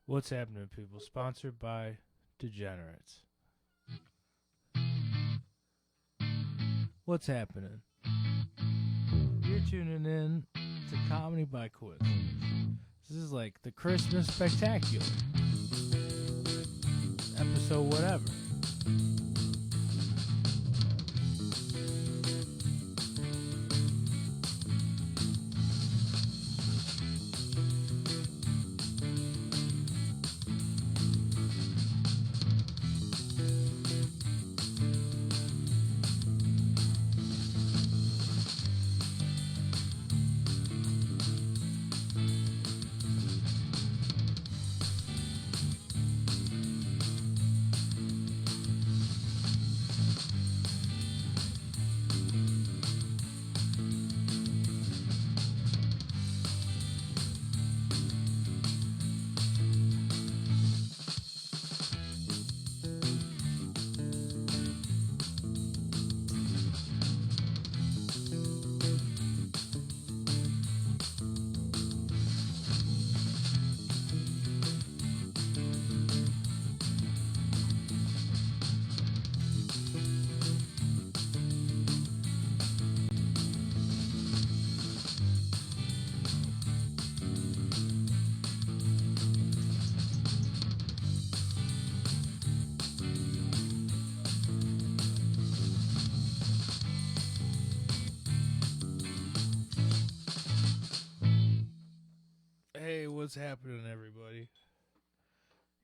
What's happening, people? Sponsored by Degenerates. What's happening? You're tuning in to Comedy by Coincidence. This is like the Christmas Spectacular. Episode whatever. Hey, what's happening, everybody?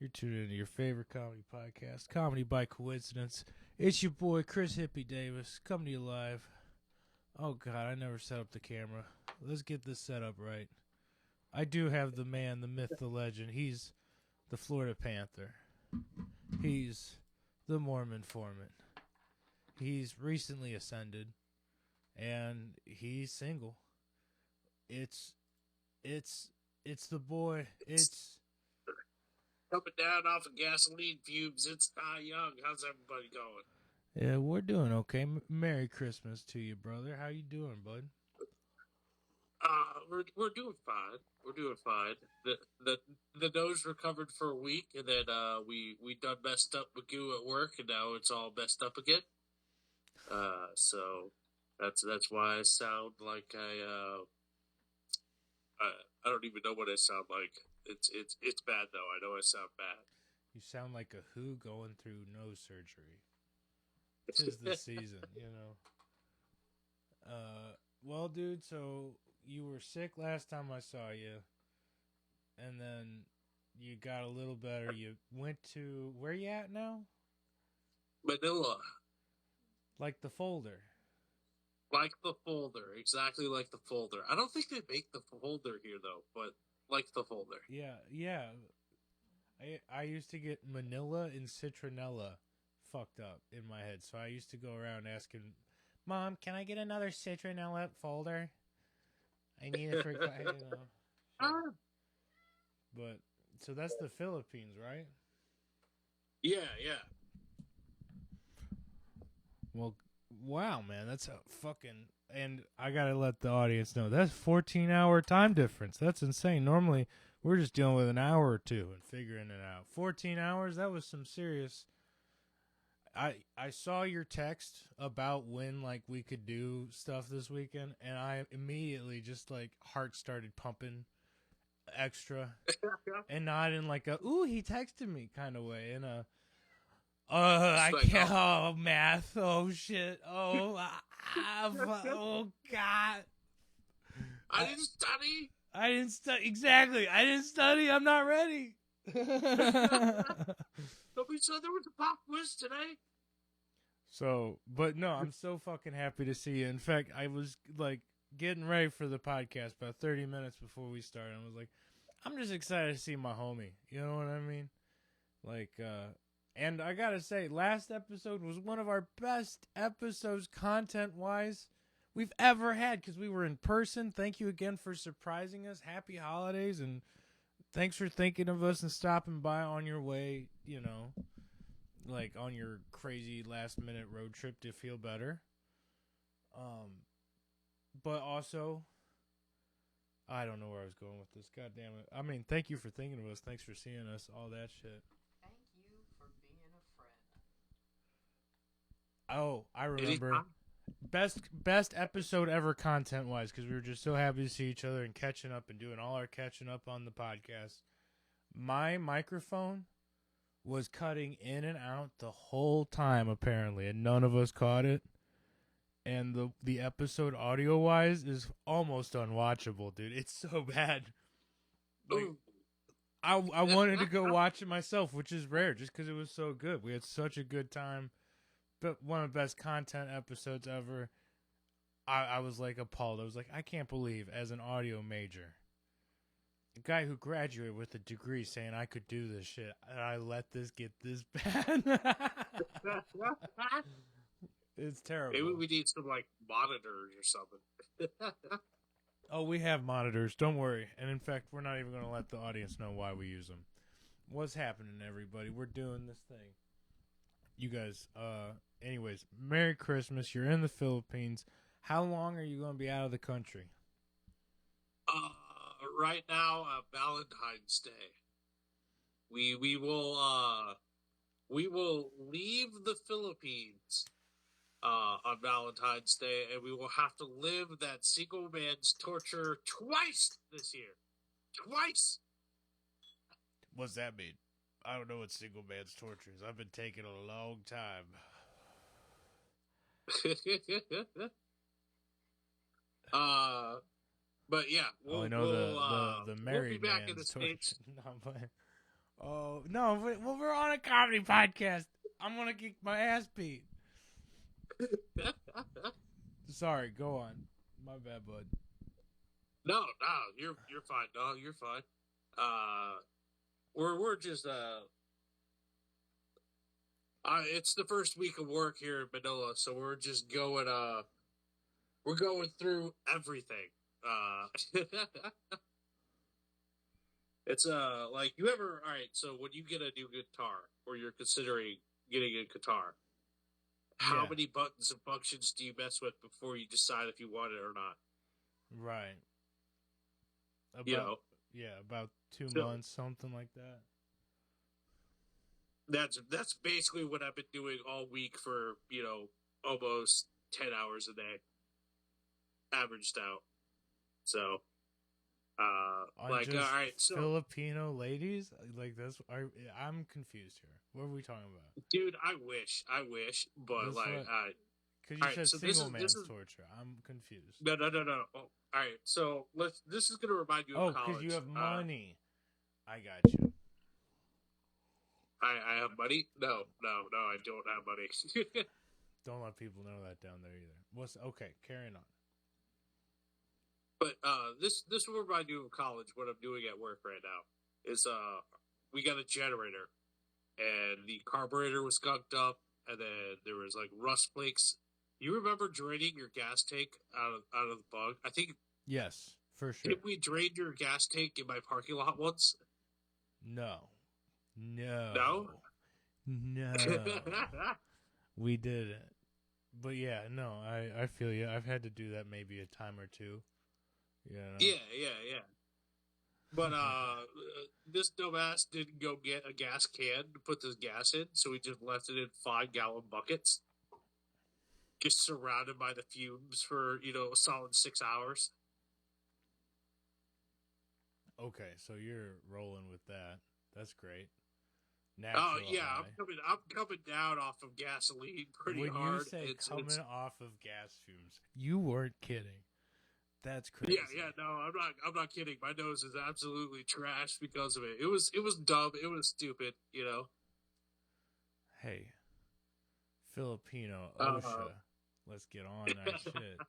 You're tuning into your favorite comedy podcast, Comedy by Coincidence. It's your boy, Chris Hippie Davis, coming to you live. Oh, God, I never set up the camera. Let's get this set up right. I do have the man, the myth, the legend. He's the Florida Panther. He's the Mormon foreman. He's recently ascended, and he's single. It's the boy. It's coming down off of gasoline fumes. It's Ty Young. How's everybody going? Yeah, we're doing okay. Merry Christmas to you, brother. How you doing, bud? We're doing fine. We're doing fine. The nose recovered for a week, and then we done messed up Magoo at work, and now it's all messed up again. So that's why I sound like I don't even know what I sound like. It's bad though. I know I sound bad. You sound like a who going through nose surgery. 'Tis the season, you know. Well, dude, so you were sick last time I saw you, and then you got a little better. You went to, where you at now? Manila. Like the folder. Like the folder. Exactly like the folder. I don't think they make the folder here, though, but like the folder. Yeah. I used to get Manila and Citronella fucked up in my head, so I used to go around asking, Mom, can I get another Citronella folder? I need it for, you know. But, so that's the Philippines, right? Yeah. Well, wow, man, that's a fucking... And I gotta let the audience know, that's 14-hour time difference. That's insane. Normally, we're just dealing with an hour or two and figuring it out. 14 hours, that was some serious... I saw your text about when, like, we could do stuff this weekend, and I immediately just, like, heart started pumping extra. And not in, like, a, ooh, he texted me kind of way. In a... I can't. Oh, math. Oh, shit. Oh, oh, God. I didn't study. Exactly. I didn't study. I'm not ready. Nobody said there was a pop quiz today. So, but no, I'm so fucking happy to see you. In fact, I was, like, getting ready for the podcast about 30 minutes before we started. I was like, I'm just excited to see my homie. You know what I mean? Like, and I gotta say, last episode was one of our best episodes content-wise we've ever had because we were in person. Thank you again for surprising us. Happy holidays, and thanks for thinking of us and stopping by on your way, you know, like on your crazy last-minute road trip to feel better. But also, I don't know where I was going with this. God damn it. I mean, thank you for thinking of us. Thanks for seeing us. All that shit. Thank you for being a friend. Oh, I remember. Anytime. Best episode ever content wise, because we were just so happy to see each other and catching up and doing all our catching up on the podcast. My microphone was cutting in and out the whole time apparently, and none of us caught it. And the episode audio wise is almost unwatchable, dude. It's so bad. Like, I wanted to go watch it myself, which is rare, just because it was so good. We had such a good time. But one of the best content episodes ever. I was like appalled. I was like, I can't believe, as an audio major, a guy who graduated with a degree saying I could do this shit, and I let this get this bad. It's terrible. Maybe we need some like monitors or something. Oh, we have monitors. Don't worry. And in fact, we're not even going to let the audience know why we use them. What's happening, everybody? We're doing this thing. You guys, anyways, Merry Christmas. You're in the Philippines. How long are you going to be out of the country? Right now, Valentine's Day. We will leave the Philippines on Valentine's Day, and we will have to live that single man's torture twice this year. Twice. What's that mean? I don't know what single man's torture is. I've been taking a long time. But yeah, I know the married we'll be back man's in the torture. States. Oh no! Well, we're on a comedy podcast. I'm gonna kick my ass beat. Sorry, go on. My bad, bud. No, you're fine. No, you're fine. We're just it's the first week of work here in Manila, so we're just going we're going through everything. It's like you ever all right, so when you get a new guitar or you're considering getting a guitar, how many buttons and functions do you mess with before you decide if you want it or not? Right. About 2 months, something like that. That's basically what I've been doing all week for, almost 10 hours a day. Averaged out. So, all right, so Filipino ladies? Like this? I'm confused here. What are we talking about? Dude, I wish, but because you said single man's torture. I'm confused. No. Oh, all right, so this is gonna remind you of college. Oh, because you have money. I got you. I have money? No, I don't have money. Don't let people know that down there either. Okay, carrying on. But this will remind you of college. What I'm doing at work right now is we got a generator, and the carburetor was skunked up, and then there was like rust flakes. You remember draining your gas tank out of the bug? I think yes, for sure. Did we drain your gas tank in my parking lot once? No. We didn't. But yeah, no, I feel you. I've had to do that maybe a time or two. You know? Yeah. But this dumbass didn't go get a gas can to put this gas in, so he just left it in 5-gallon buckets. Just surrounded by the fumes for, a solid 6 hours. Okay, so you're rolling with that. That's great. Oh yeah, I'm coming down off of gasoline pretty hard. When you say coming off of gas fumes, you weren't kidding. That's crazy. Yeah, no, I'm not kidding. My nose is absolutely trashed because of it. It was dumb. It was stupid. Hey, Filipino OSHA, let's get on that shit.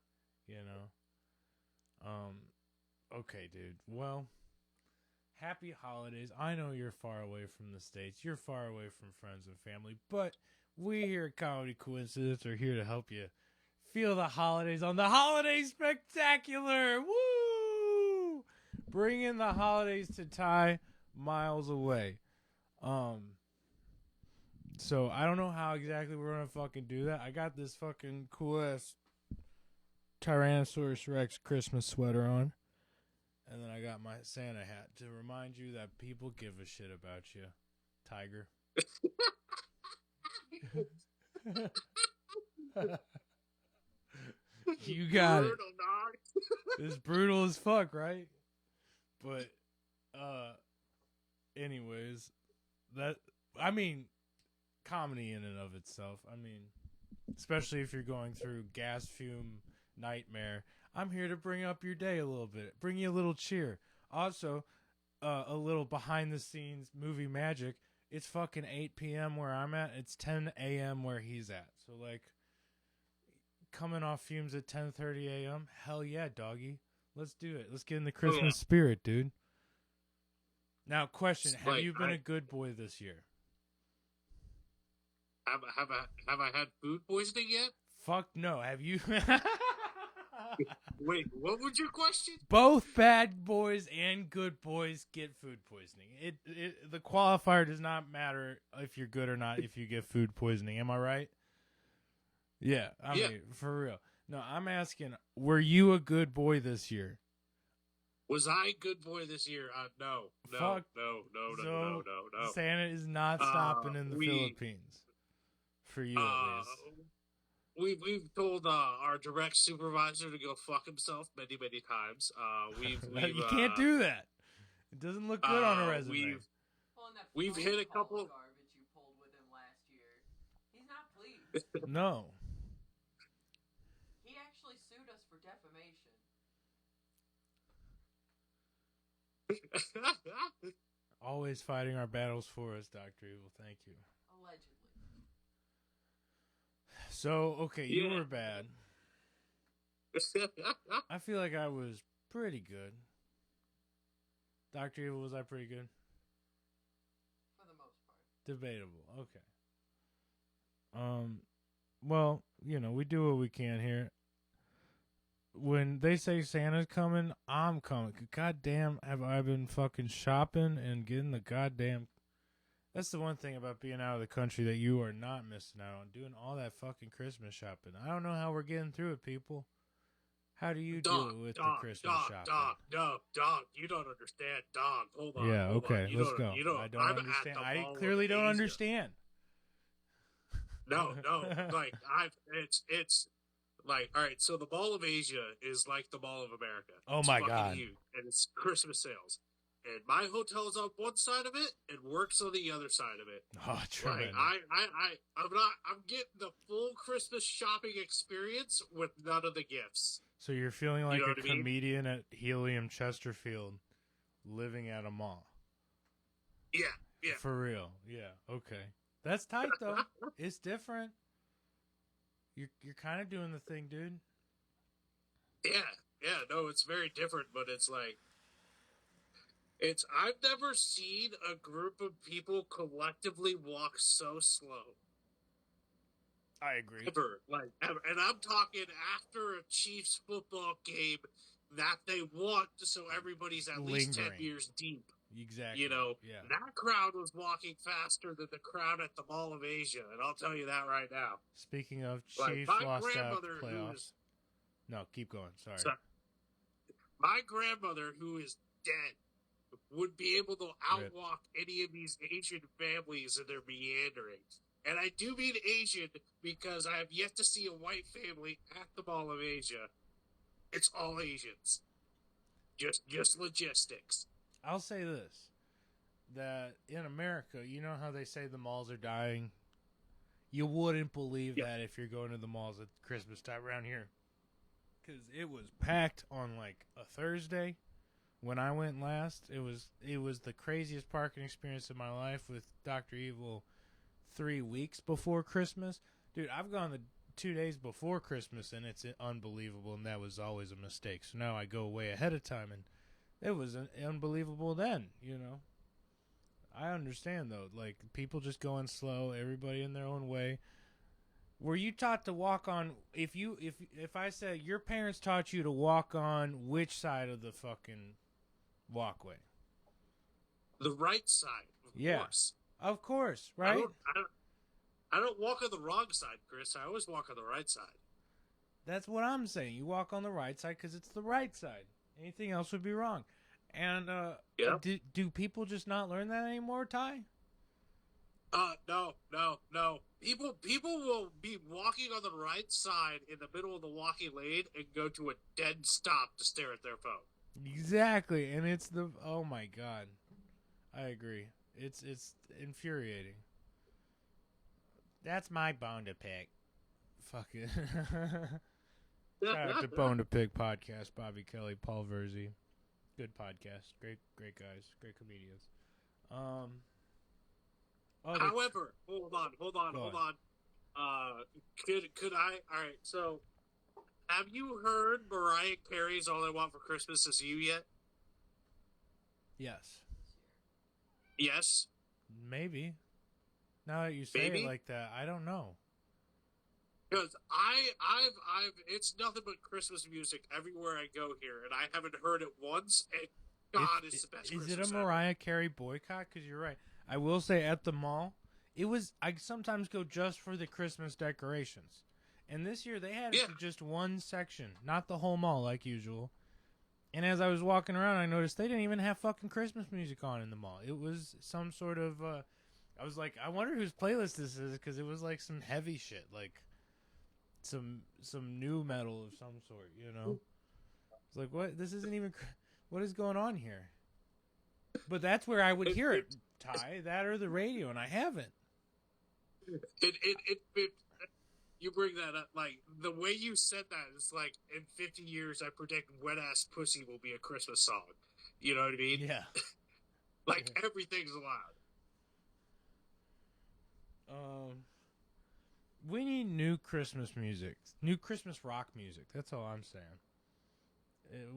Okay, dude. Well, happy holidays. I know you're far away from the States. You're far away from friends and family, but we here at Comedy Coincidence are here to help you feel the holidays on the Holiday Spectacular. Woo! Bringing the holidays to Ty miles away. So I don't know how exactly we're gonna fucking do that. I got this fucking cool ass Tyrannosaurus Rex Christmas sweater on. And then I got my Santa hat to remind you that people give a shit about you, Tiger. You got it. Brutal, dog. It's brutal as fuck, right? But, anyways, comedy in and of itself. I mean, especially if you're going through gas fume nightmare. I'm here to bring up your day a little bit, bring you a little cheer. Also, a little behind the scenes movie magic. It's fucking 8 p.m. where I'm at. It's 10 a.m. where he's at. So, like, coming off fumes at 10:30 a.m. Hell yeah, doggy. Let's do it. Let's get in the Christmas spirit, dude. Now, question: have you been a good boy this year? Have I had food poisoning yet? Fuck no. Have you? Wait, what was your question? Both bad boys and good boys get food poisoning. The qualifier does not matter if you're good or not if you get food poisoning. Am I right? Yeah, I mean, for real. No, I'm asking, were you a good boy this year? Was I a good boy this year? No. No. Santa is not stopping in the Philippines. For you, at least. We've told our direct supervisor to go fuck himself many times. You can't do that. It doesn't look good on a resume. We've hit a couple. Garbage you pulled with him last year. He's not pleased. No. He actually sued us for defamation. Always fighting our battles for us, Dr. Evil. Thank you. Allegedly. So, okay, you were bad. I feel like I was pretty good. Dr. Evil, was I pretty good? For the most part. Debatable. Okay. Well, we do what we can here. When they say Santa's coming, I'm coming. Goddamn, have I been fucking shopping and getting the goddamn... That's the one thing about being out of the country that you are not missing out on. Doing all that fucking Christmas shopping. I don't know how we're getting through it, people. How do you do it with the Christmas shopping? Dog, you don't understand. Dog, hold on. Yeah, hold okay, on. let's go. I don't understand. I clearly don't understand. No, like, it's like, all right, so the Mall of Asia is like the Mall of America. Oh it's my God. Huge, and it's Christmas sales. And my hotel is on one side of it, and work's on the other side of it. Oh, tremendous. Like, I'm getting the full Christmas shopping experience with none of the gifts. So you're feeling like a comedian mean? at Helium Chesterfield living at a mall. Yeah. For real. Yeah, okay. That's tight, though. It's different. You're kind of doing the thing, dude. Yeah, no, it's very different, but it's like, I've never seen a group of people collectively walk so slow. I agree. Ever. And I'm talking after a Chiefs football game that they want, so everybody's at least 10 years deep. Exactly. That crowd was walking faster than the crowd at the Mall of Asia, and I'll tell you that right now. Speaking of Chiefs lost out playoffs. No, keep going. Sorry. My grandmother, who is dead, would be able to outwalk any of these Asian families in their meandering. And I do mean Asian because I have yet to see a white family at the Mall of Asia. It's all Asians. Just logistics. I'll say this, that in America, you know how they say the malls are dying? You wouldn't believe that if you're going to the malls at Christmas time around here. Because it was packed on like a Thursday. When I went last, it was the craziest parking experience of my life with Dr. Evil 3 weeks before Christmas. Dude, I've gone the 2 days before Christmas, and it's unbelievable, and that was always a mistake. So now I go way ahead of time, and it was unbelievable then, I understand, though. Like, people just going slow, everybody in their own way. Were you taught to walk on, if I said your parents taught you to walk on which side of the fucking walkway? The right side, of course. Of course, right? I don't walk on the wrong side, Chris. I always walk on the right side. That's what I'm saying. You walk on the right side because it's the right side. Anything else would be wrong. And Yeah. do people just not learn that anymore, Ty? No. People will be walking on the right side in the middle of the walking lane and go to a dead stop to stare at their phone. Exactly, and it's the oh my god, I agree. It's infuriating. That's my bone to pick. Fuck it. Shout out to Bone to Pick podcast. Bobby Kelly, Paul Verzi, good podcast. Great guys, great comedians. However, hold on. Could I? All right. So, have you heard Mariah Carey's "All I Want for Christmas Is You" yet? Yes, Yes. maybe. Now that you say it like that, I don't know. Because I've it's nothing but Christmas music everywhere I go here, and I haven't heard it once. And God, it's the best. Is Christmas it a Mariah Carey boycott? Because you're right. I will say at the mall, it was. I sometimes go just for the Christmas decorations, and this year they had it to just one section, not the whole mall like usual. And as I was walking around, I noticed they didn't even have fucking Christmas music on in the mall. It was some sort of. I was like, I wonder whose playlist this is, because it was like some heavy shit, like some new metal of some sort, you know. It's like, what? This isn't even. What is going on here? But that's where I would hear it, Ty. That or the radio, and I haven't. You bring that up, like the way you said that. It's like in 50 years, I predict "Wet Ass Pussy" will be a Christmas song. You know what I mean? Yeah. Like everything's allowed. We need new Christmas music, new Christmas rock music. That's all I'm saying.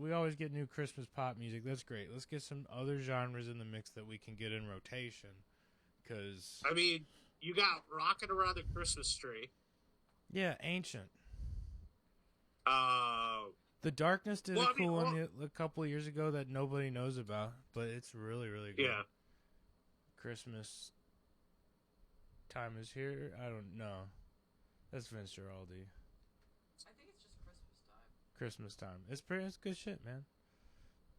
We always get new Christmas pop music. That's great. Let's get some other genres in the mix that we can get in rotation. Cause I mean, you got "Rockin' Around the Christmas Tree." Yeah, ancient. The Darkness did a cool one a couple of years ago that nobody knows about, but it's really, really good. Yeah. Christmas time is here. I don't know. That's Vince Giraldi. I think it's just Christmas time. Christmas time. It's good shit, man.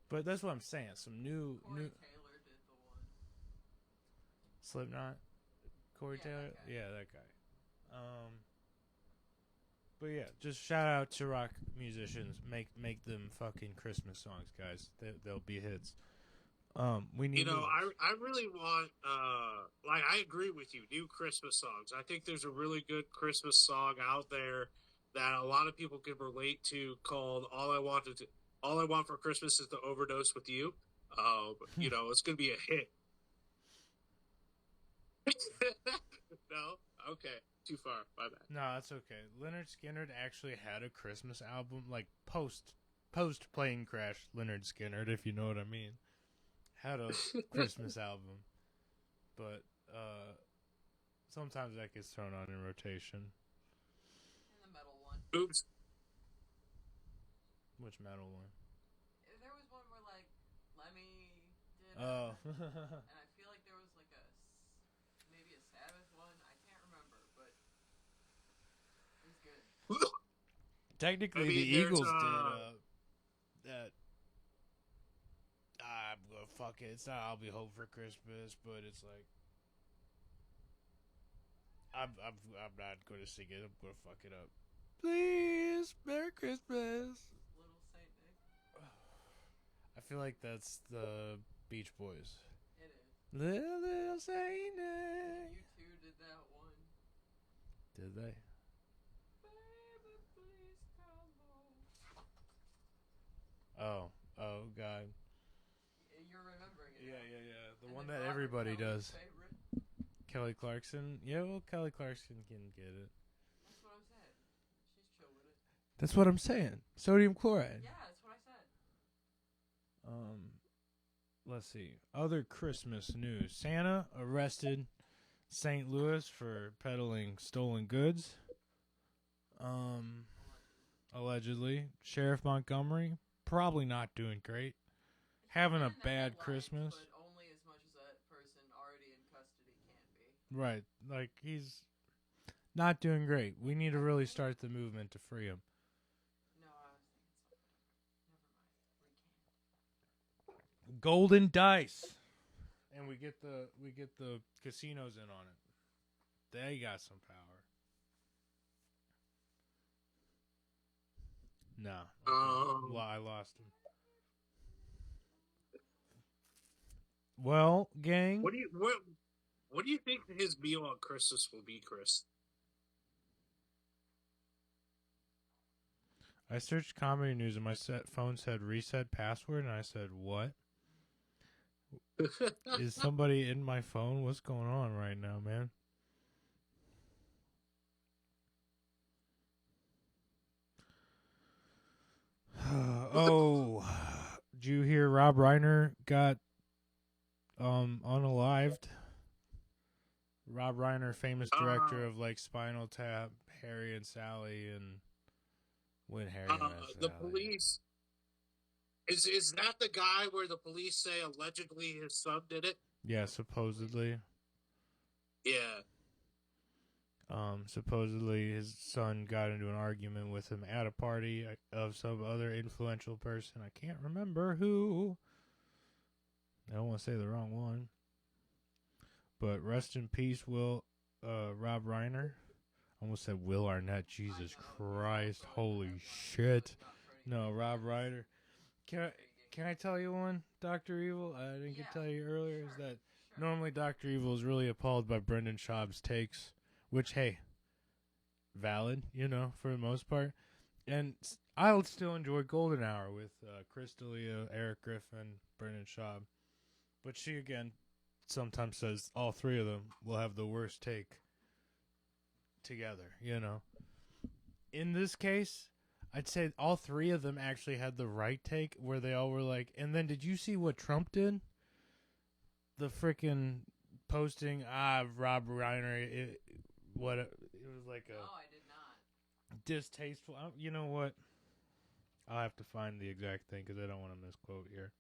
But that's what I'm saying. Some new Corey Taylor did the one. Slipknot. Corey Taylor. That guy. Yeah, that guy. But yeah, just shout out to rock musicians. Make them fucking Christmas songs, guys. They'll be hits. We need. I really want. I agree with you. New Christmas songs. I think there's a really good Christmas song out there that a lot of people can relate to, called "All I Want for Christmas Is to Overdose with You." It's gonna be a hit. No, okay, too far. My bad. No, that's okay. Leonard Skinner actually had a Christmas album, like post Plane Crash. Leonard Skinner, if you know what I mean, had a Christmas album, but sometimes that gets thrown on in rotation. And the metal one. Oops. Which metal one? There was one where like Lemmy did. Oh. And I feel like there was like maybe a Sabbath one. I can't remember, but it was good. Technically, the Eagles did that. I'm gonna fuck it. It's not "I'll Be Home for Christmas," but it's like I'm not gonna sing it. I'm gonna fuck it up. Please, Merry Christmas. Little Saint Nick. I feel like that's the Beach Boys. It is. Little Saint Nick. You two did that one. Did they? Baby, please come home. Oh God. You're remembering it. Yeah. The And one then that Robert everybody Kelly's does. favorite. Kelly Clarkson. Yeah, well, Kelly Clarkson can get it. That's what I'm saying. She's chill with it. That's what I'm saying. Sodium chloride. Yeah, that's what I said. Let's see. Other Christmas news. Santa arrested St. Louis for peddling stolen goods. Allegedly. Sheriff Montgomery, probably not doing great. Having a bad Christmas. But only as much as that person already in custody can be. Right. Like, he's not doing great. We need to really start the movement to free him. No, I was thinking something different. Never mind. golden dice, and we get the casinos in on it. They got some power. No, well, I lost him. Well, gang. What do you think his meal on Christmas will be, Chris? I searched comedy news and my phone said reset password, and I said, what? Is somebody in my phone? What's going on right now, man? Oh, did you hear Rob Reiner got unalived? Rob Reiner, famous director of like Spinal Tap, Harry and Sally, and When Harry Met The Sally. police is that the guy where the police say allegedly his son did it? Yeah, supposedly. Yeah. Supposedly his son got into an argument with him at a party of some other influential person. I can't remember who. I don't want to say the wrong one. But rest in peace, Rob Reiner. I almost said Will Arnett. Jesus Christ. Holy shit. No, Rob Reiner. Can I tell you one, Dr. Evil? I didn't get to tell you earlier. Is that normally Dr. Evil is really appalled by Brendan Schaub's takes. Which, hey, valid, for the most part. And I'll still enjoy Golden Hour with Chris D'Elia, Eric Griffin, Brendan Schaub. But she, again, sometimes says all three of them will have the worst take together, In this case, I'd say all three of them actually had the right take, where they all were like, and then did you see what Trump did? The freaking posting, Rob Reiner, it was like a... No, I did not. Distasteful. You know what? I'll have to find the exact thing because I don't want to misquote here.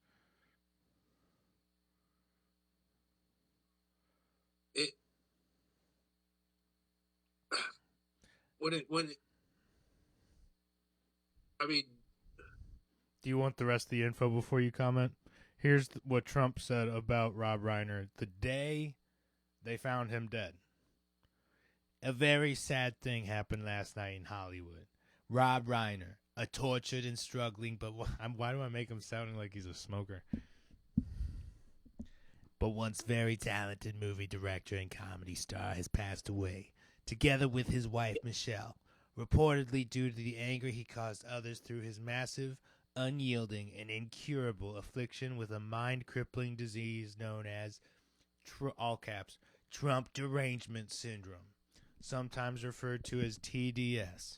I mean, do you want the rest of the info before you comment? Here's what Trump said about Rob Reiner the day they found him dead. A very sad thing happened last night in Hollywood. Rob Reiner, a tortured and struggling, but why do I make him sounding like he's a smoker? But once very talented movie director and comedy star has passed away, together with his wife Michelle, reportedly due to the anger he caused others through his massive, unyielding, and incurable affliction with a mind-crippling disease known as, all caps, Trump derangement syndrome, sometimes referred to as TDS.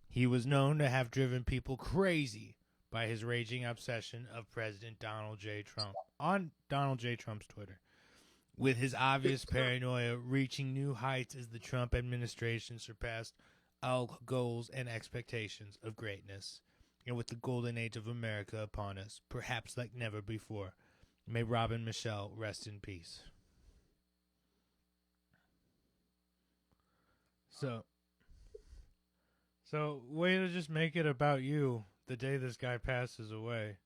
He was known to have driven people crazy by his raging obsession of President Donald J. Trump on Donald J. Trump's Twitter, with his obvious paranoia reaching new heights as the Trump administration surpassed all goals and expectations of greatness, and with the golden age of America upon us, perhaps like never before. May Rob and Michelle rest in peace. So way to just make it about you the day this guy passes away.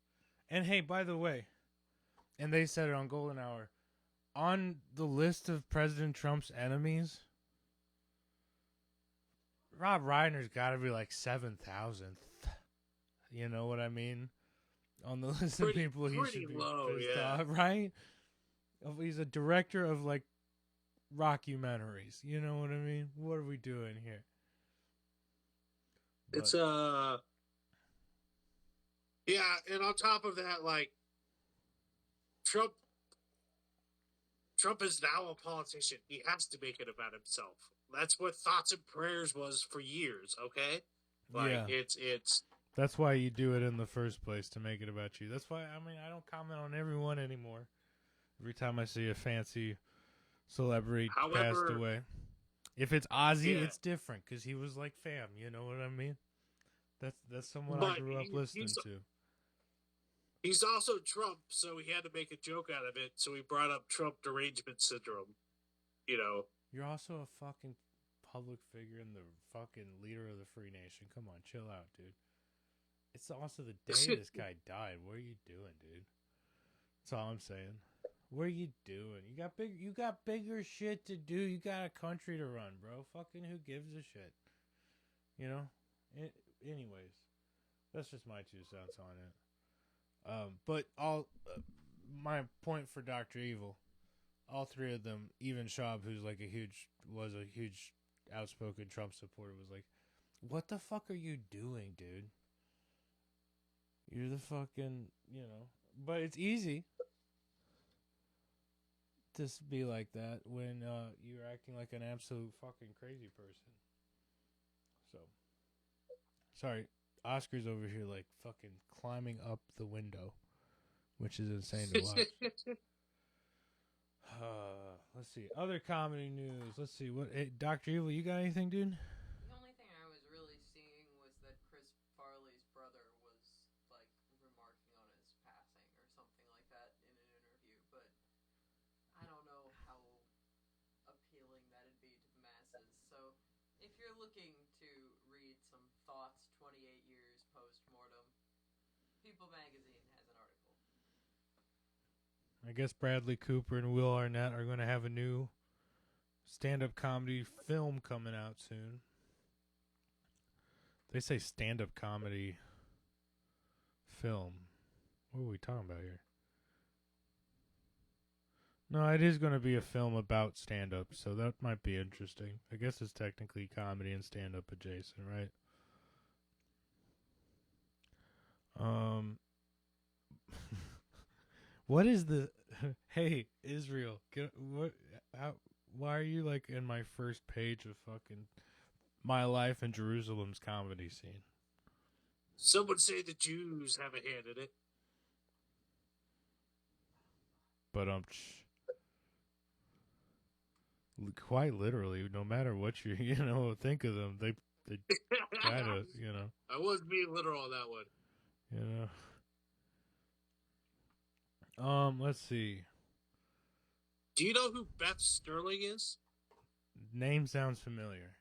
And hey, by the way, and they said it on Golden Hour, on the list of President Trump's enemies, Rob Reiner's got to be like 7,000th. You know what I mean? On the list of people he should be pissed off, right? He's a director of like rockumentaries. You know what I mean? What are we doing here? It's yeah, and on top of that, like Trump is now a politician. He has to make it about himself. That's what Thoughts and Prayers was for years, okay? Like yeah. It's that's why you do it in the first place, to make it about you. That's why I don't comment on everyone anymore. Every time I see a fancy celebrity passed away. If it's Ozzy, it's different because he was like fam. You know what I mean? That's someone I grew up listening to. He's also Trump, so he had to make a joke out of it. So he brought up Trump derangement syndrome. You know. You're also a fucking public figure and the fucking leader of the free nation. Come on, chill out, dude. It's also the day this guy died. What are you doing, dude? That's all I'm saying. What are you doing? You got bigger shit to do. You got a country to run, bro. Fucking who gives a shit? You know? Anyways, that's just my 2 cents on it. But my point for Dr. Evil, all 3 of them, even Schaub, who's like was a huge outspoken Trump supporter, was like, what the fuck are you doing, dude? You're the fucking, but it's easy to be like that when you're acting like an absolute fucking crazy person. So, sorry, Oscar's over here like fucking climbing up the window, which is insane to watch. Let's see. Other comedy news. Let's see. Dr. Evil, you got anything, dude? The only thing I was really seeing was that Chris Farley's brother was like remarking on his passing or something like that in an interview, but I don't know how appealing that'd be to the masses. So if you're looking to read some thoughts 28 years post-mortem, People Magazine has an article. I guess Bradley Cooper and Will Arnett are going to have a new stand-up comedy film coming out soon. They say stand-up comedy film. What are we talking about here? No, it is going to be a film about stand-up, so that might be interesting. I guess it's technically comedy and stand-up adjacent, right? What is the... Hey, Israel, why are you, like, in my first page of fucking My Life in Jerusalem's comedy scene? Some would say the Jews have a hand in it. But, quite literally, no matter what you, think of them, they gotta, I was being literal on that one. Let's see. Do you know who Beth Sterling is? Name sounds familiar.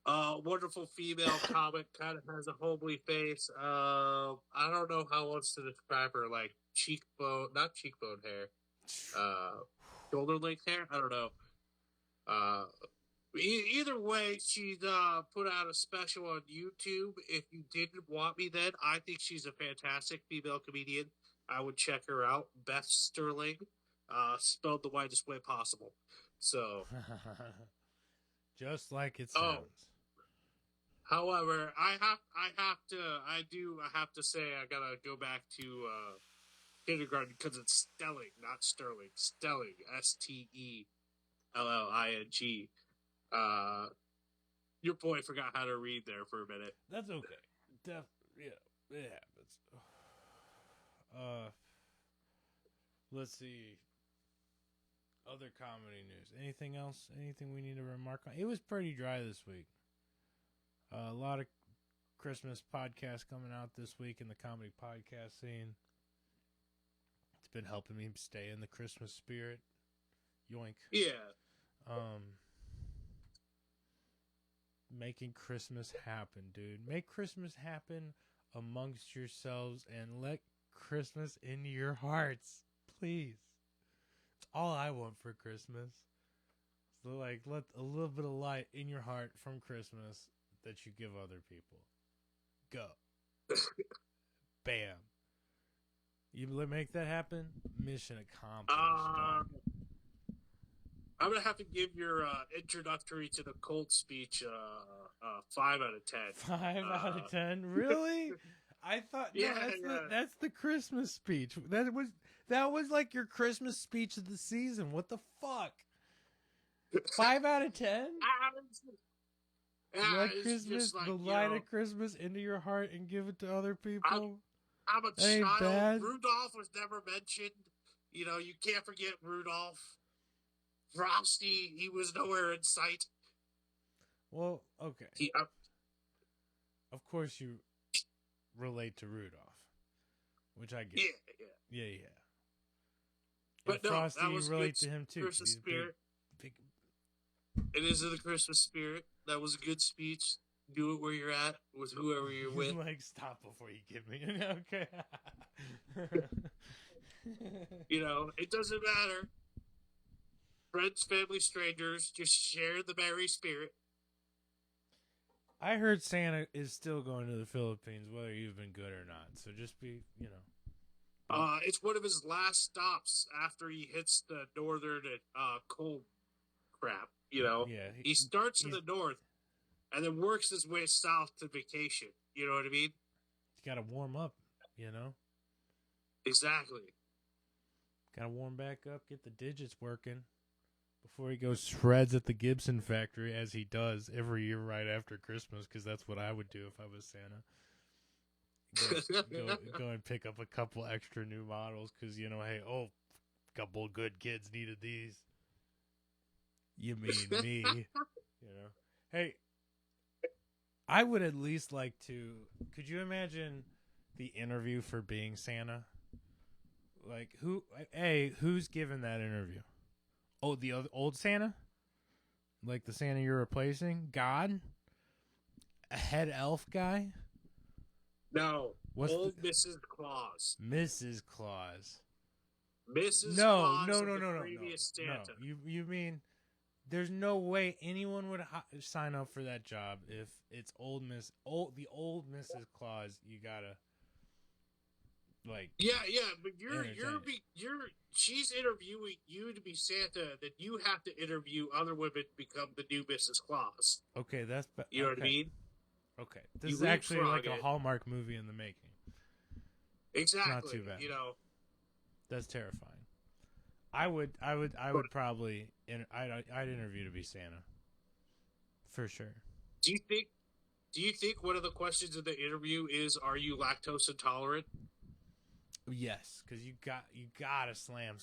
Wonderful female comic, kind of has a homely face. I don't know how else to describe her, like not cheekbone hair, shoulder length hair. I don't know. Either way, she's put out a special on YouTube. If you didn't want me then, I think she's a fantastic female comedian. I would check her out. Beth Sterling, spelled the whitest way possible. So, just like it sounds. However, I have to say I gotta go back to kindergarten because it's Stelling, not Sterling. Stelling, Stelling. Your boy forgot how to read there for a minute. That's okay. Yeah, it happens. Let's see. Other comedy news. Anything else? Anything we need to remark on? It was pretty dry this week. A lot of Christmas podcasts coming out this week in the comedy podcast scene. It's been helping me stay in the Christmas spirit. Yoink. Yeah. Making Christmas happen, dude. Make Christmas happen amongst yourselves and let Christmas into your hearts, please. It's all I want for Christmas. So, like, let a little bit of light in your heart from Christmas that you give other people. Go. Bam. You make that happen? Mission accomplished. I'm going to have to give your introductory to the cold speech 5 out of 10. 5 out of 10? Really? I thought that's the Christmas speech. That was like your Christmas speech of the season. What the fuck? 5 out of 10? Let Christmas, like, the light of Christmas into your heart and give it to other people. I'm a child. Bad. Rudolph was never mentioned. You can't forget Rudolph. Frosty, he was nowhere in sight. Well, okay. Of course you relate to Rudolph, which I get. Yeah. But and Frosty, that was you relate to him too. Christmas spirit. Big. It is in the Christmas spirit. That was a good speech. Do it where you're at with whoever you're with. Like, stop before you give me. Okay. You know, it doesn't matter. Friends, family, strangers, just share the merry spirit. I heard Santa is still going to the Philippines, whether you've been good or not. So just be, It's one of his last stops after he hits the northern cold crap. You know, yeah, he starts in he's the north and then works his way south to vacation. You know what I mean? got to warm up, Exactly. Got to warm back up, get the digits working before he goes shreds at the Gibson factory, as he does every year right after Christmas, because that's what I would do if I was Santa. Go and pick up a couple extra new models, because, hey, a couple good kids needed these. You mean me, Hey, I would at least like to, could you imagine the interview for being Santa? Like, who's given that interview? Oh, the old Santa? Like the Santa you're replacing? God? A head elf guy? No. Old Mrs. Claus. Mrs. Claus. Mrs. No, Claus no, of no, the no, no, previous no. Santa. No. You mean there's no way anyone would sign up for that job if it's the old Mrs. Claus. You gotta yeah, but she's interviewing you to be Santa, then you have to interview other women to become the new Mrs. Claus. Okay, You know what I mean? Okay, this is actually like a Hallmark movie in the making. Exactly. It's not too bad. That's terrifying. I would probably I'd interview to be Santa for sure. Do you think one of the questions in the interview is, are you lactose intolerant? Yes, because you gotta slam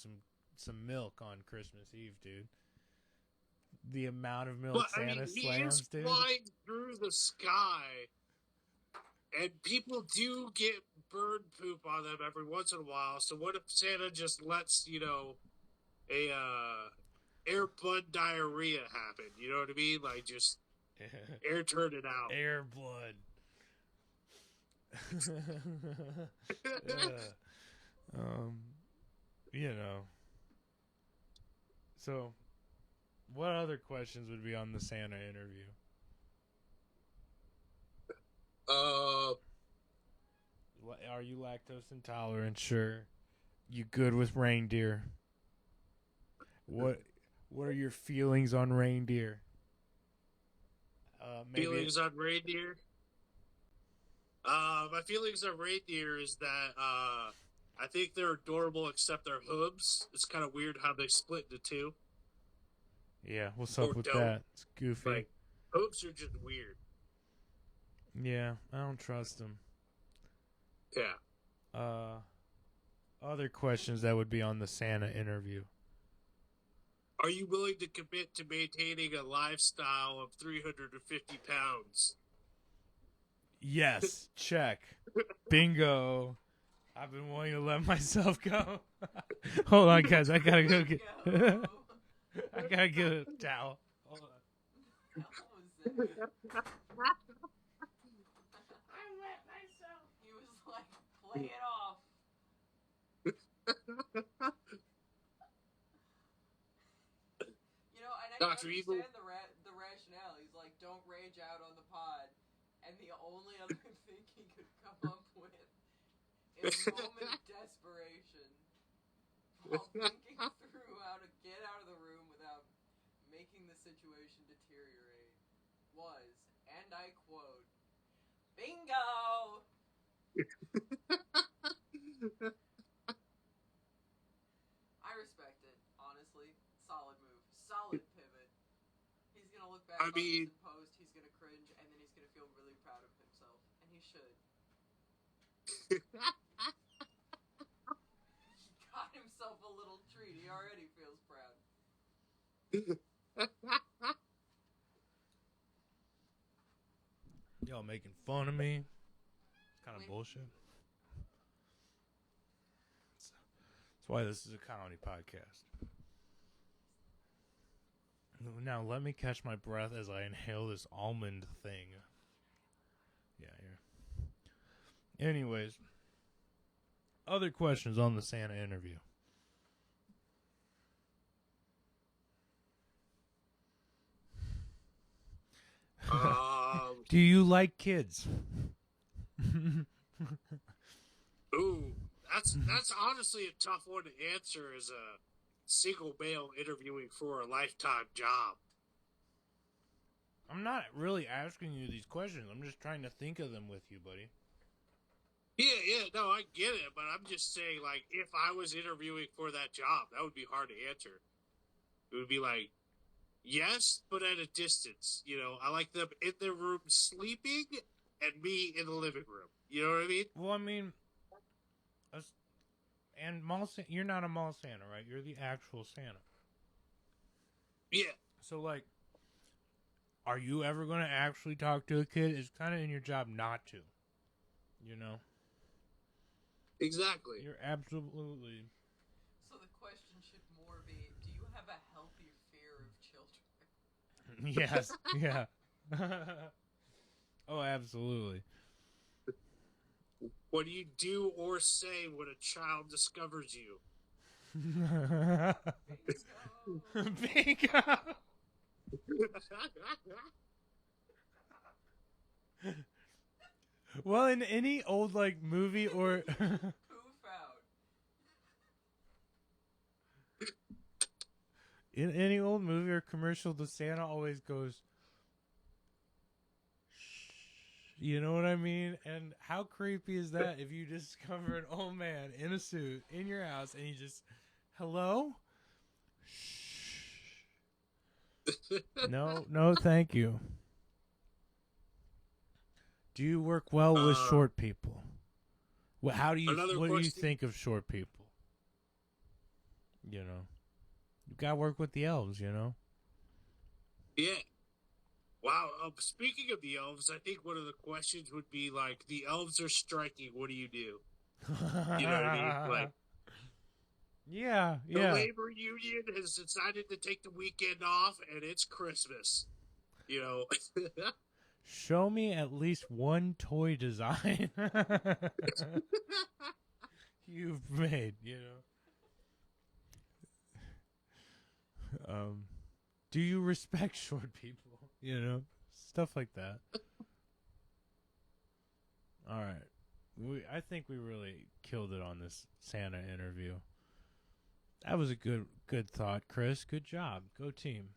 some milk on Christmas Eve, dude. The amount of milk Santa slams, dude. He is flying through the sky, and people do get bird poop on them every once in a while. So what if Santa just lets a air-blood diarrhea happen? You know what I mean? Like just air turn it out. Air blood. So, what other questions would be on the Santa interview? Are you lactose intolerant? Sure. You good with reindeer? What are your feelings on reindeer? Feelings on reindeer? My feelings on reindeer is that I think they're adorable except their hooves. It's kind of weird how they split into two. Yeah, what's up with that? It's goofy. Like, hooves are just weird. Yeah, I don't trust them. Yeah. Other questions that would be on the Santa interview. Are you willing to commit to maintaining a lifestyle of 350 pounds? Yes, check. Bingo. I've been wanting to let myself go. Hold on, guys. I gotta go get. I gotta get a towel. Hold on. I wet myself. He was like, play it off. And I Dr. understand the rationale. He's like, don't rage out on the pod. And the only other thing he could come up with in a moment of desperation, while thinking through how to get out of the room without making the situation deteriorate, was, and I quote, bingo! I respect it, honestly. Solid move. Solid pivot. He's going to look back on this in post, he's going to cringe, and then he's going to feel really proud of himself. And he should. He got himself a little treat. He already feels proud. Y'all making fun of me? Kind of bullshit. That's why this is a comedy podcast. Now let me catch my breath as I inhale this almond thing. Yeah, here. Anyways, Other questions on the Santa interview. Do you like kids? Ooh, that's honestly a tough one to answer as a single male interviewing for a lifetime job. I'm not really asking you these questions. I'm just trying to think of them with you, buddy. Yeah, no, I get it, but I'm just saying, like, if I was interviewing for that job, that would be hard to answer. It would be like, yes, but at a distance. You know, I like them in their room sleeping and me in the living room. You know what I mean? Well, I mean, and you're not a mall Santa, right? You're the actual Santa. Yeah. So, like, are you ever going to actually talk to a kid? It's kind of in your job not to, you know? Exactly. You're absolutely... So the question should more be, do you have a healthy fear of children? Yes, yeah. Oh, absolutely. What do you do or say when a child discovers you? Bingo! Well, in any old, like, movie or... Poof out. In any old movie or commercial, the Santa always goes, shh. You know what I mean? And how creepy is that if you discover an old man in a suit in your house and you just, hello? Shh. No, thank you. Do you work well with short people? Well, what do you think of short people? You know, you gotta work with the elves, you know? Yeah. Wow. Speaking of the elves, I think one of the questions would be like, the elves are striking. What do you do? You know what I mean? Like, yeah. The labor union has decided to take the weekend off, and it's Christmas. You know. Show me at least one toy design you've made, you know. Do you respect short people? You know, stuff like that. All right. I think we really killed it on this Santa interview. That was a good thought, Chris. Good job. Go team.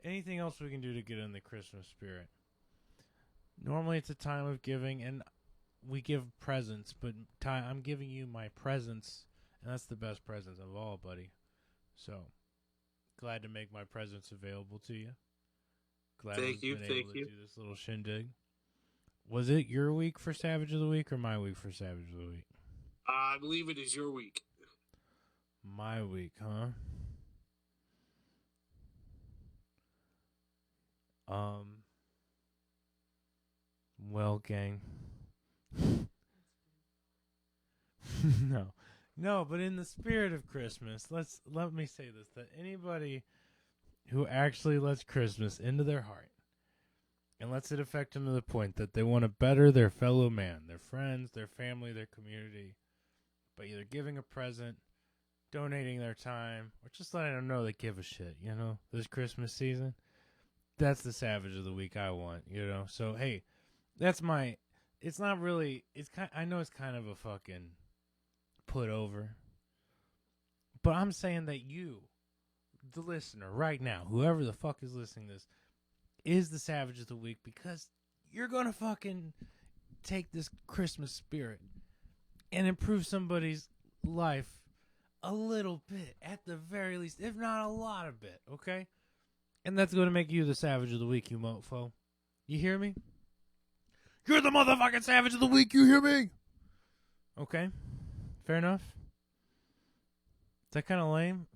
Anything else we can do to get in the Christmas spirit? Normally it's a time of giving, and we give presents, but I'm giving you my presents, and that's the best present of all, buddy. So, glad to make my presents available to you. Glad Thank you. Been able to do this little shindig. Was it your week for Savage of the Week or my week for Savage of the Week? I believe it is your week. My week, huh? Well, gang. No, but in the spirit of Christmas, let me say this, that anybody who actually lets Christmas into their heart and lets it affect them to the point that they want to better their fellow man, their friends, their family, their community, by either giving a present, donating their time, or just letting them know they give a shit, you know, this Christmas season. That's the Savage of the Week I want, you know. So, hey, that's my... It's not really... I know it's kind of a fucking put over. But I'm saying that you, the listener, right now, whoever the fuck is listening to this, is the Savage of the Week because you're going to fucking take this Christmas spirit and improve somebody's life a little bit, at the very least, if not a lot of bit, okay? And that's going to make you the Savage of the Week, you mofo. You hear me? You're the motherfucking Savage of the Week, you hear me? Okay. Fair enough? Is that kind of lame?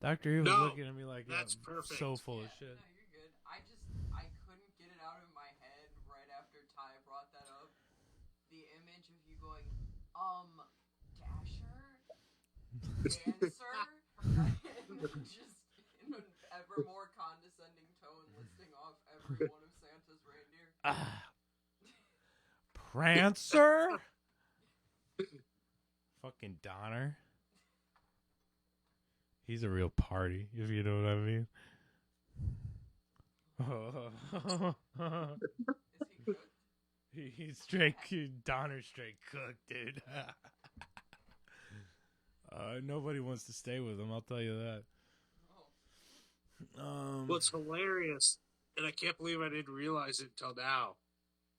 Dr. E was looking at me like, that's perfect. So full of shit. No, you're good. I couldn't get it out of my head right after Ty brought that up. The image of you going, Dasher? Dancer? And just in an ever more condescending tone listing off every one of Santa's reindeer. Prancer? Fucking Donner. He's a real party, if you know what I mean. He's straight, Donner's straight cooked, dude. Nobody wants to stay with him, I'll tell you that. What's hilarious, and I can't believe I didn't realize it until now,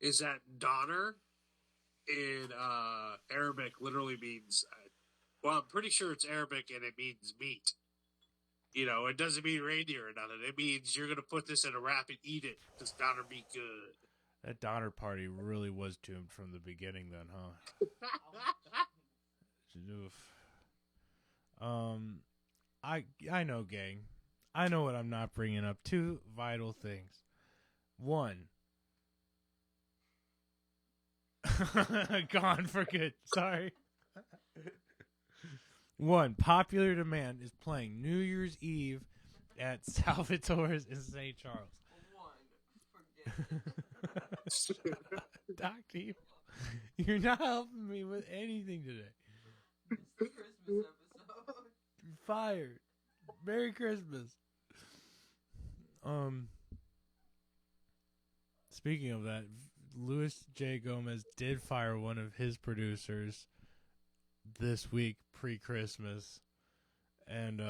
is that Donner in Arabic literally means, well, I'm pretty sure it's Arabic and it means meat. You know, it doesn't mean reindeer or nothing. It means you're going to put this in a wrap and eat it because Donner be good. That Donner party really was doomed from the beginning then, huh? Oof. I know, gang. I know what I'm not bringing up. Two vital things. One. Gone for good. Sorry. One, Popular Demand is playing New Year's Eve at Salvatore's in St. Charles. Doc Evil, you're not helping me with anything today. It's the Christmas episode. Fired. Merry Christmas. Speaking of that, Luis J. Gomez did fire one of his producers this week pre-Christmas, and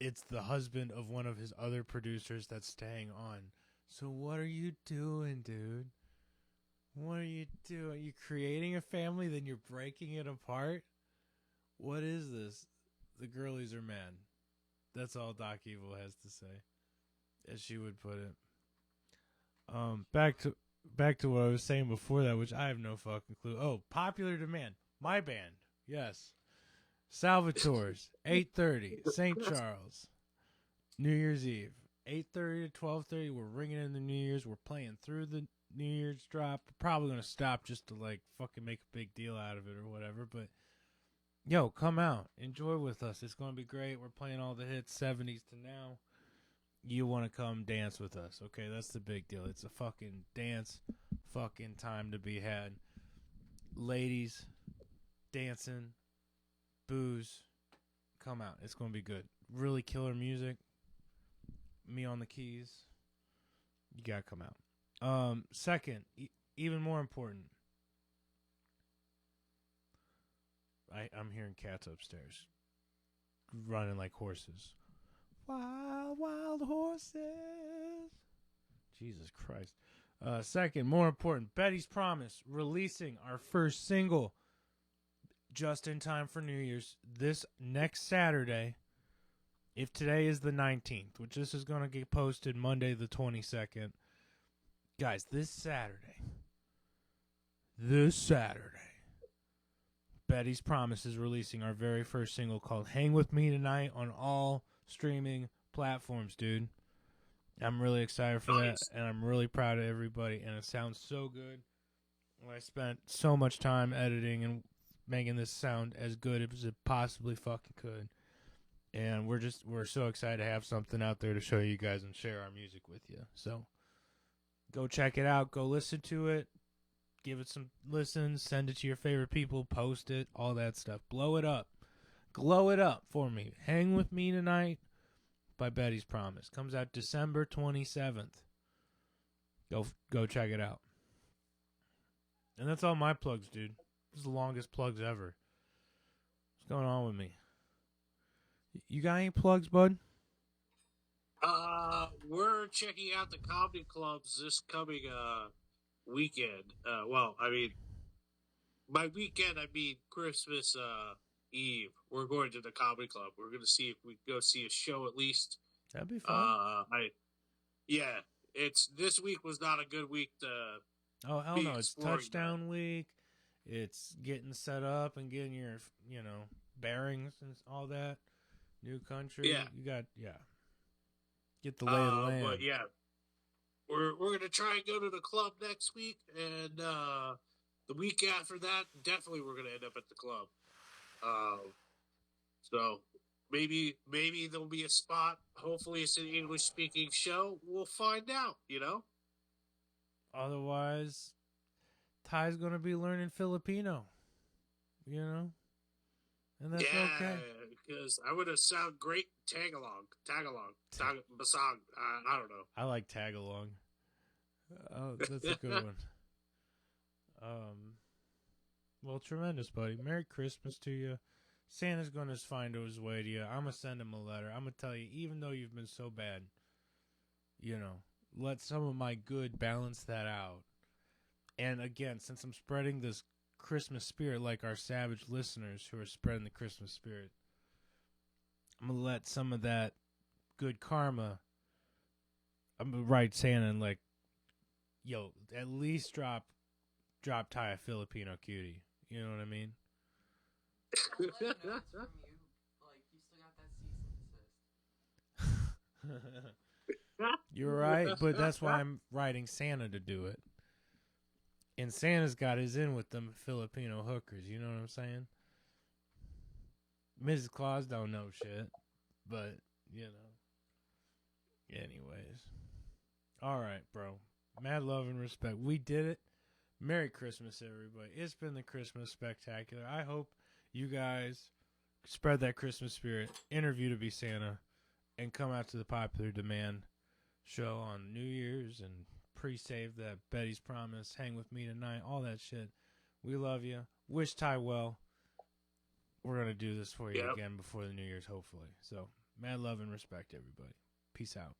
it's the husband of one of his other producers that's staying on. So what are you doing, dude? What are you doing? You creating a family, then you're breaking it apart? What is this? The girlies are mad. That's all Doc Evil has to say, as she would put it. Back to what I was saying before that, which I have no fucking clue. Oh, Popular Demand, my band, yes. Salvatore's, 8:30, St. Charles, New Year's Eve, 8:30 to 12:30. We're ringing in the New Year's. We're playing through the New Year's drop. We're probably gonna stop just to like fucking make a big deal out of it or whatever. But yo, come out, enjoy with us. It's gonna be great. We're playing all the hits, 70s to now. You want to come dance with us, okay? That's the big deal. It's a fucking dance, fucking time to be had. Ladies, dancing, booze, come out. It's gonna be good. Really killer music. Me on the keys. You gotta come out. Second, even more important. I'm hearing cats upstairs running like horses. Wild, wild horses. Jesus Christ. Second, more important, Betty's Promise, releasing our first single just in time for New Year's this next Saturday. If today is the 19th, which this is going to get posted Monday the 22nd. Guys, this Saturday, Betty's Promise is releasing our very first single called Hang With Me Tonight on all streaming platforms, dude. I'm really excited for that, and I'm really proud of everybody, and it sounds so good. I spent so much time editing and making this sound as good as it possibly fucking could. And we're so excited to have something out there to show you guys and share our music with you. So go check it out. Go listen to it. Give it some listens. Send it to your favorite people. Post it. All that stuff. Blow it up. Glow it up for me. Hang With Me Tonight by Betty's Promise. Comes out December 27th. Go check it out. And that's all my plugs, dude. This is the longest plugs ever. What's going on with me? You got any plugs, bud? We're checking out the comedy clubs this coming weekend. Well, I mean, by weekend I mean Christmas Eve. We're going to the comedy club. We're going to see if we can go see a show at least. That'd be fun. It's this week was not a good week to. Oh hell no! It's touchdown week. It's getting set up and getting your bearings and all that. New country. Yeah. You got Get the lay of the land. But yeah, we're gonna try and go to the club next week, and the week after that, definitely we're gonna end up at the club. So maybe there'll be a spot. Hopefully, it's an English speaking show. We'll find out. Otherwise, Ty's going to be learning Filipino, you know? And that's okay. Because I would have sound great Tagalog, Basag. I don't know. I like tag-along. Oh, that's a good one. Well, tremendous, buddy. Merry Christmas to you. Santa's going to find his way to you. I'm going to send him a letter. I'm going to tell you, even though you've been so bad, you know, let some of my good balance that out. And again, since I'm spreading this Christmas spirit like our savage listeners who are spreading the Christmas spirit, I'm going to let some of that good karma, I'm going to write Santa and like, yo, at least drop Ty a Filipino cutie. You know what I mean? I'll let you know it's from you. Like, you still got that cease and desist. You're right, but that's why I'm writing Santa to do it. And Santa's got his in with them Filipino hookers, you know what I'm saying? Mrs. Claus don't know shit, but, you know. Anyways. All right, bro. Mad love and respect. We did it. Merry Christmas, everybody. It's been the Christmas Spectacular. I hope you guys spread that Christmas spirit, interview to be Santa, and come out to the Popular Demand show on New Year's and pre-save that Betty's Promise, hang with me tonight, all that shit. We love you. Wish Ty well. We're going to do this for you again before the New Year's, hopefully. So, mad love and respect, everybody. Peace out.